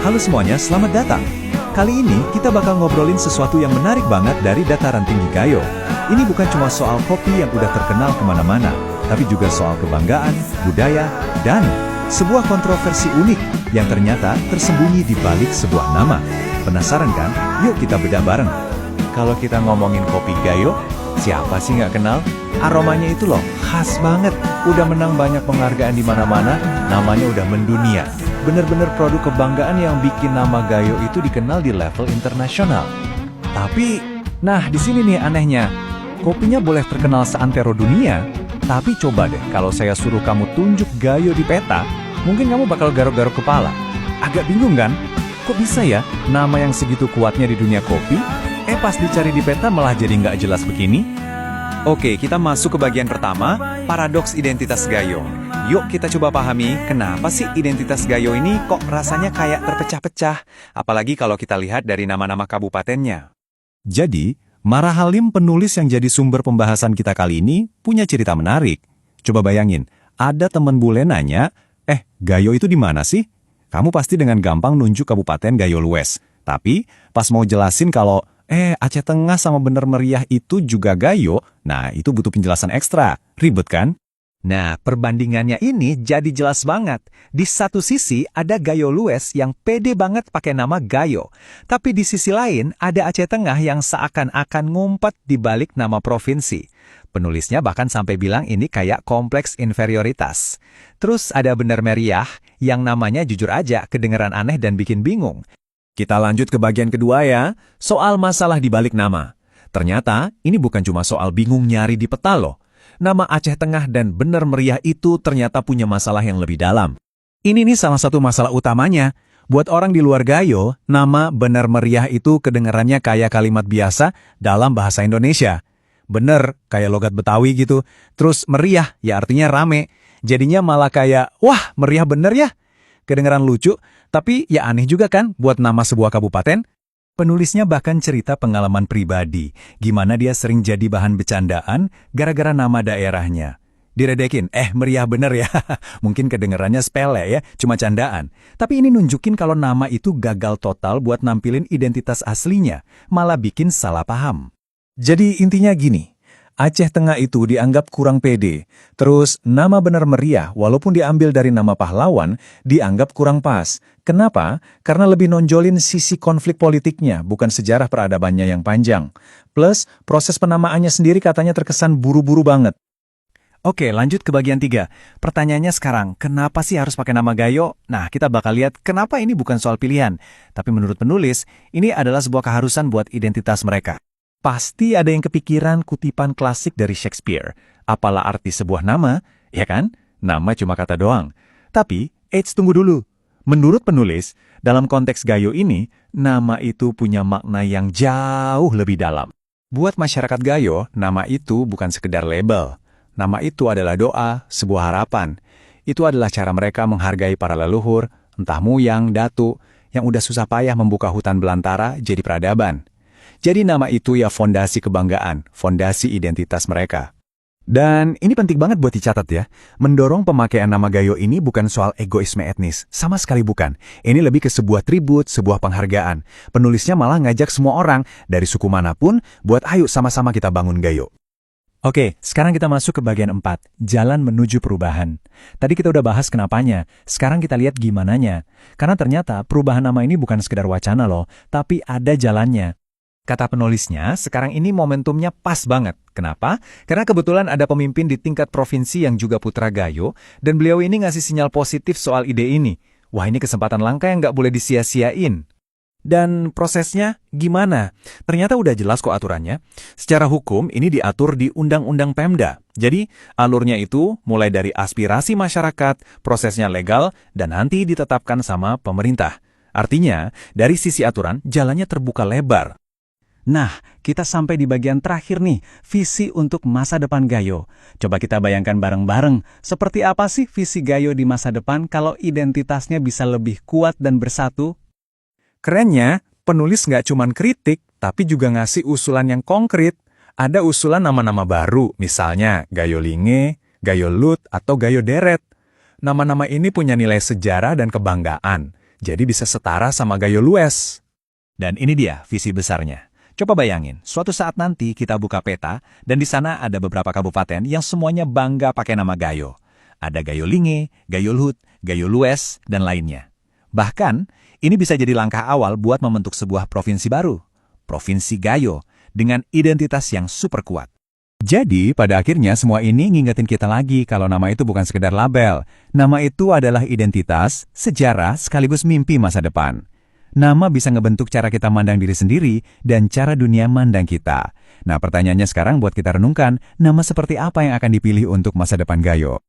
Halo semuanya, selamat datang. Kali ini kita bakal ngobrolin sesuatu yang menarik banget dari dataran tinggi Gayo. Ini bukan cuma soal kopi yang udah terkenal kemana-mana, tapi juga soal kebanggaan, budaya, dan sebuah kontroversi unik yang ternyata tersembunyi di balik sebuah nama. Penasaran kan? Yuk kita bedah bareng. Kalau kita ngomongin kopi Gayo, siapa sih nggak kenal? Aromanya itu loh, khas banget. Udah menang banyak penghargaan di mana-mana, namanya udah mendunia. Bener-bener produk kebanggaan yang bikin nama Gayo itu dikenal di level internasional. Tapi, nah di sini nih anehnya. Kopinya boleh terkenal seantero dunia, tapi coba deh kalau saya suruh kamu tunjuk Gayo di peta, mungkin kamu bakal garuk-garuk kepala. Agak bingung kan? Kok bisa ya nama yang segitu kuatnya di dunia kopi, pas dicari di peta malah jadi nggak jelas begini? Oke, kita masuk ke bagian pertama, paradoks identitas Gayo. Yuk kita coba pahami, kenapa sih identitas Gayo ini kok rasanya kayak terpecah-pecah, apalagi kalau kita lihat dari nama-nama kabupatennya. Jadi, Mara Halim, penulis yang jadi sumber pembahasan kita kali ini, punya cerita menarik. Coba bayangin, ada temen bule nanya, Gayo itu di mana sih? Kamu pasti dengan gampang nunjuk Kabupaten Gayo Lues. Tapi, pas mau jelasin kalau Aceh Tengah sama Bener Meriah itu juga Gayo, nah itu butuh penjelasan ekstra. Ribet kan? Nah, perbandingannya ini jadi jelas banget. Di satu sisi ada Gayo Lues yang pede banget pakai nama Gayo. Tapi di sisi lain ada Aceh Tengah yang seakan-akan ngumpet di balik nama provinsi. Penulisnya bahkan sampai bilang ini kayak kompleks inferioritas. Terus ada Bener Meriah yang namanya jujur aja kedengeran aneh dan bikin bingung. Kita lanjut ke bagian kedua ya, soal masalah di balik nama. Ternyata ini bukan cuma soal bingung nyari di peta loh. Nama Aceh Tengah dan Bener Meriah itu ternyata punya masalah yang lebih dalam. Ini nih salah satu masalah utamanya. Buat orang di luar Gayo, nama Bener Meriah itu kedengarannya kayak kalimat biasa dalam bahasa Indonesia. Bener, kayak logat Betawi gitu. Terus meriah, ya artinya rame. Jadinya malah kayak, wah meriah bener ya. Kedengaran lucu, tapi ya aneh juga kan buat nama sebuah kabupaten. Penulisnya bahkan cerita pengalaman pribadi, gimana dia sering jadi bahan bercandaan gara-gara nama daerahnya. Diredekin, meriah bener ya, mungkin kedengarannya sepele ya, cuma candaan. Tapi ini nunjukin kalau nama itu gagal total buat nampilin identitas aslinya, malah bikin salah paham. Jadi intinya gini, Aceh Tengah itu dianggap kurang pede. Terus nama Bener Meriah, walaupun diambil dari nama pahlawan, dianggap kurang pas. Kenapa? Karena lebih nonjolin sisi konflik politiknya, bukan sejarah peradabannya yang panjang. Plus, proses penamaannya sendiri katanya terkesan buru-buru banget. Oke, lanjut ke bagian 3. Pertanyaannya sekarang, kenapa sih harus pakai nama Gayo? Nah, kita bakal lihat kenapa ini bukan soal pilihan. Tapi menurut penulis, ini adalah sebuah keharusan buat identitas mereka. Pasti ada yang kepikiran kutipan klasik dari Shakespeare. Apalah arti sebuah nama? Ya kan? Nama cuma kata doang. Tapi, tunggu dulu. Menurut penulis, dalam konteks Gayo ini, nama itu punya makna yang jauh lebih dalam. Buat masyarakat Gayo, nama itu bukan sekedar label. Nama itu adalah doa, sebuah harapan. Itu adalah cara mereka menghargai para leluhur, entah Muyang, Datu, yang udah susah payah membuka hutan belantara jadi peradaban. Jadi nama itu ya fondasi kebanggaan, fondasi identitas mereka. Dan ini penting banget buat dicatat ya. Mendorong pemakaian nama Gayo ini bukan soal egoisme etnis, sama sekali bukan. Ini lebih ke sebuah tribut, sebuah penghargaan. Penulisnya malah ngajak semua orang, dari suku manapun, buat ayo sama-sama kita bangun Gayo. Oke, sekarang kita masuk ke bagian 4, jalan menuju perubahan. Tadi kita udah bahas kenapanya, sekarang kita lihat gimananya. Karena ternyata perubahan nama ini bukan sekedar wacana loh, tapi ada jalannya. Kata penulisnya, sekarang ini momentumnya pas banget. Kenapa? Karena kebetulan ada pemimpin di tingkat provinsi yang juga putra Gayo, dan beliau ini ngasih sinyal positif soal ide ini. Wah, ini kesempatan langka yang nggak boleh disia-siain. Dan prosesnya gimana? Ternyata udah jelas kok aturannya. Secara hukum, ini diatur di Undang-Undang Pemda. Jadi, alurnya itu mulai dari aspirasi masyarakat, prosesnya legal, dan nanti ditetapkan sama pemerintah. Artinya, dari sisi aturan, jalannya terbuka lebar. Nah, kita sampai di bagian terakhir nih, visi untuk masa depan Gayo. Coba kita bayangkan bareng-bareng, seperti apa sih visi Gayo di masa depan kalau identitasnya bisa lebih kuat dan bersatu? Kerennya, penulis nggak cuma kritik, tapi juga ngasih usulan yang konkret. Ada usulan nama-nama baru, misalnya Gayo Linge, Gayo Lut, atau Gayo Deret. Nama-nama ini punya nilai sejarah dan kebanggaan. jadi bisa setara sama Gayo Lues. Dan ini dia visi besarnya. Coba bayangin, suatu saat nanti kita buka peta, dan di sana ada beberapa kabupaten yang semuanya bangga pakai nama Gayo. Ada Gayo Linge, Gayo Luhut, Gayo Lues, dan lainnya. Bahkan, ini bisa jadi langkah awal buat membentuk sebuah provinsi baru. Provinsi Gayo, dengan identitas yang super kuat. Jadi, pada akhirnya semua ini ngingetin kita lagi kalau nama itu bukan sekedar label. Nama itu adalah identitas, sejarah, sekaligus mimpi masa depan. Nama bisa ngebentuk cara kita mandang diri sendiri dan cara dunia mandang kita. Nah, pertanyaannya sekarang buat kita renungkan, nama seperti apa yang akan dipilih untuk masa depan Gayo?